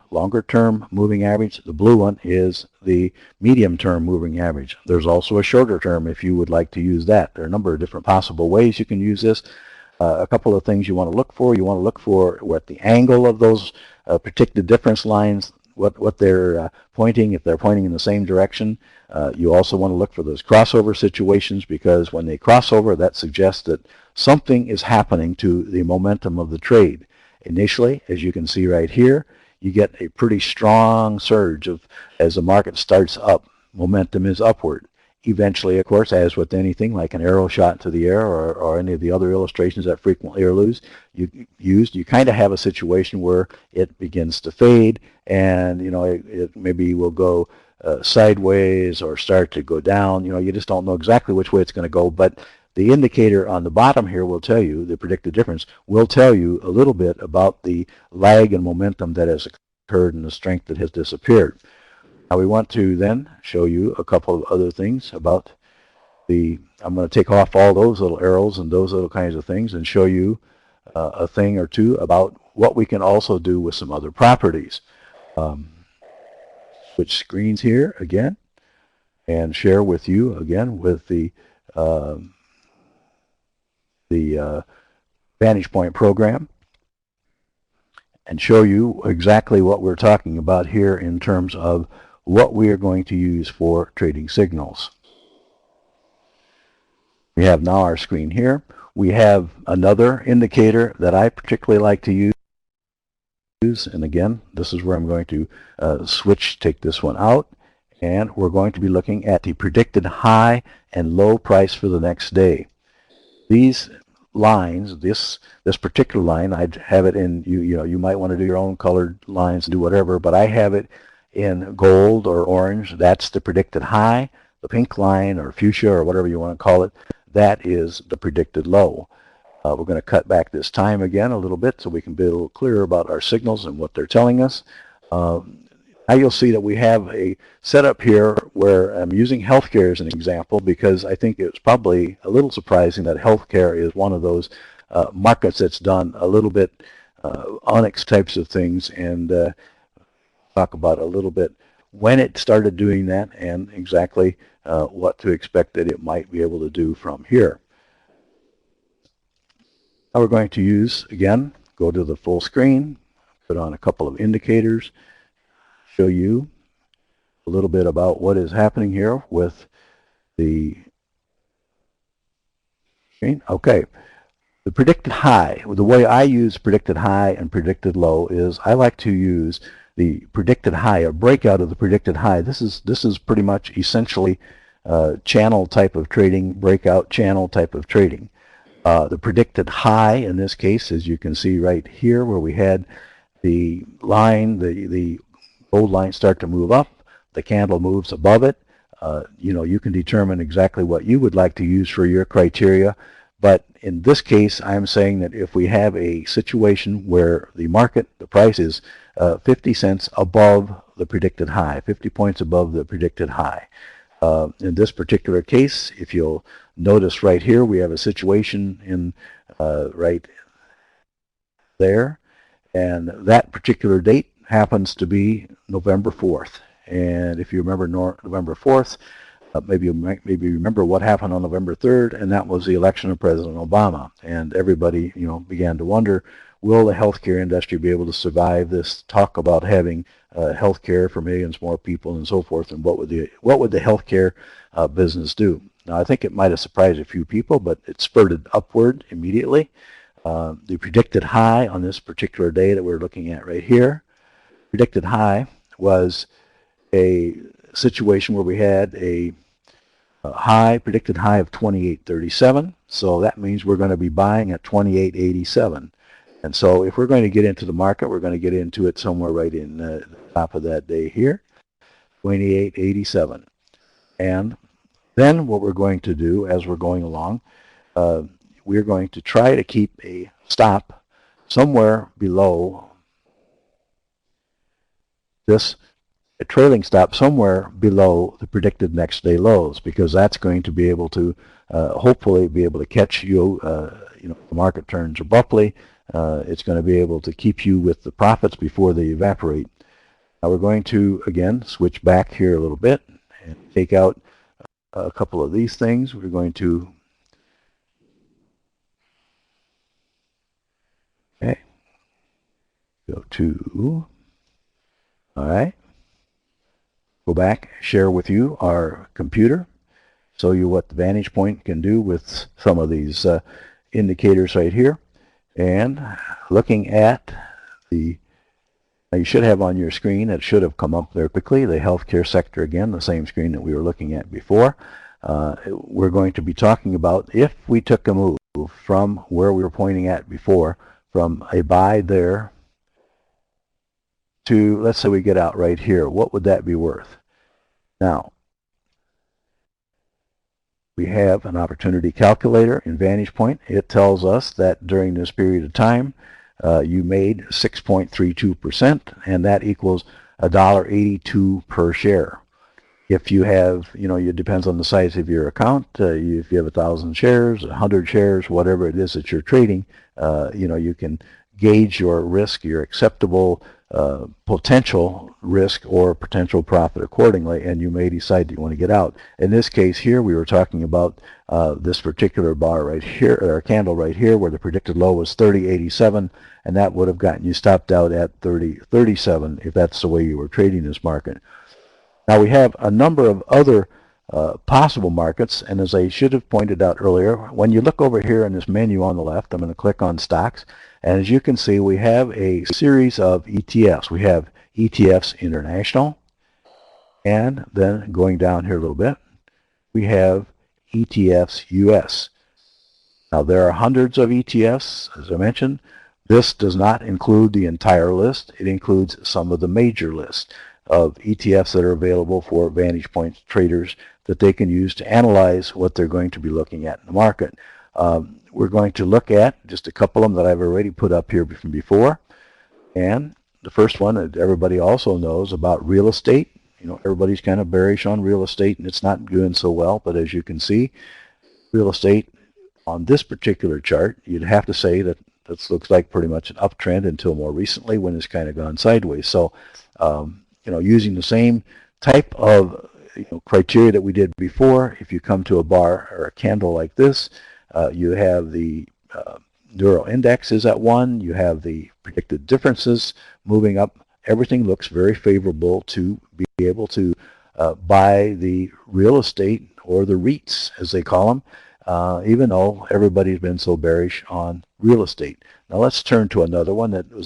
longer-term moving average. The blue one is the medium-term moving average. There's also a shorter term if you would like to use that. There are a number of different possible ways you can use this. A couple of things you want to look for. You want to look for what the angle of those predicted difference lines, what they're pointing, if they're pointing in the same direction. You also want to look for those crossover situations, because when they cross over, that suggests that something is happening to the momentum of the trade. Initially, as you can see right here, you get a pretty strong surge as the market starts up. Momentum is upward. Eventually, of course, as with anything like an arrow shot into the air or any of the other illustrations that frequently are used, you kind of have a situation where it begins to fade, and it maybe will go sideways or start to go down. You just don't know exactly which way it's going to go, but the indicator on the bottom here will tell you, the predicted difference will tell you a little bit about the lag in momentum that has occurred and the strength that has disappeared. Now we want to then show you a couple of other things about I'm going to take off all those little arrows and those little kinds of things and show you a thing or two about what we can also do with some other properties. Switch screens here again and share with you again with the Vantage Point program and show you exactly what we're talking about here in terms of what we are going to use for trading signals. We have now our screen here. We have another indicator that I particularly like to use, and again, this is where I'm going to take this one out, and we're going to be looking at the predicted high and low price for the next day. These lines, this particular line, I'd have it in, you might want to do your own colored lines and do whatever, but I have it in gold or orange. That's the predicted high. The pink line or fuchsia or whatever you want to call it, that is the predicted low. We're going to cut back this time again a little bit so we can be a little clearer about our signals and what they're telling us. Now you'll see that we have a setup here where I'm using healthcare as an example, because I think it's probably a little surprising that healthcare is one of those markets that's done a little bit onyx types of things, and talk about a little bit when it started doing that and exactly what to expect that it might be able to do from here. Now we're going to use, again, go to the full screen, put on a couple of indicators, show you a little bit about what is happening here with the screen. Okay, the predicted high, the way I use predicted high and predicted low is I like to use the predicted high, a breakout of the predicted high. This is pretty much essentially channel type of trading, breakout channel type of trading. The predicted high in this case, as you can see right here, where we had the line, the gold line start to move up, the candle moves above it. You can determine exactly what you would like to use for your criteria. But in this case, I'm saying that if we have a situation where the market, the price is 50 cents above the predicted high, 50 points above the predicted high. In this particular case, if you'll notice right here, we have a situation in right there, and that particular date happens to be November 4th. And if you remember November 4th, maybe remember what happened on November 3rd, and that was the election of President Obama. And everybody, began to wonder, will the healthcare industry be able to survive this talk about having healthcare for millions more people and so forth? And what would the healthcare business do? Now, I think it might have surprised a few people, but it spurted upward immediately. The predicted high on this particular day that we're looking at right here, predicted high was a situation where we had a predicted high of 28.37. So that means we're going to be buying at 28.87. And so if we're going to get into the market, we're going to get into it somewhere right in the top of that day here, 28.87. And then what we're going to do as we're going along, we're going to try to keep a stop somewhere below this, a trailing stop somewhere below the predicted next day lows, because that's going to be able to hopefully be able to catch you, the market turns abruptly. It's going to be able to keep you with the profits before they evaporate. Now we're going to, again, switch back here a little bit and take out a couple of these things. We're going to, okay, go to, all right, go back, share with you our computer, show you what the Vantage Point can do with some of these indicators right here. And looking at the, now you should have on your screen, it should have come up there quickly, the healthcare sector again, the same screen that we were looking at before. We're going to be talking about if we took a move from where we were pointing at before, from a buy there to, let's say we get out right here, what would that be worth? Now, we have an opportunity calculator in Vantage Point. It tells us that during this period of time, you made 6.32%, and that equals $1.82 per share. If you have, it depends on the size of your account. If you have 1,000 shares, 100 shares, whatever it is that you're trading, you can gauge your risk, your acceptable potential risk or potential profit accordingly, and you may decide that you want to get out. In this case here, we were talking about this particular bar right here, or candle right here, where the predicted low was 30.87, and that would have gotten you stopped out at 30.37 if that's the way you were trading this market. Now we have a number of other possible markets, and as I should have pointed out earlier, when you look over here in this menu on the left, I'm going to click on stocks, and as you can see, we have a series of ETFs. We have ETFs International, and then going down here a little bit, we have ETFs US. Now there are hundreds of ETFs, as I mentioned. This does not include the entire list. It includes some of the major lists of ETFs that are available for Vantage Point traders that they can use to analyze what they're going to be looking at in the market. We're going to look at just a couple of them that I've already put up here from before. And the first one that everybody also knows about real estate. Everybody's kind of bearish on real estate and it's not doing so well, but as you can see, real estate on this particular chart, you'd have to say that this looks like pretty much an uptrend until more recently when it's kind of gone sideways. So using the same type of criteria that we did before, if you come to a bar or a candle like this, you have the Darrell index is at 1, you have the predicted differences moving up. Everything looks very favorable to be able to buy the real estate, or the REITs as they call them, even though everybody's been so bearish on real estate. Now let's turn to another one that was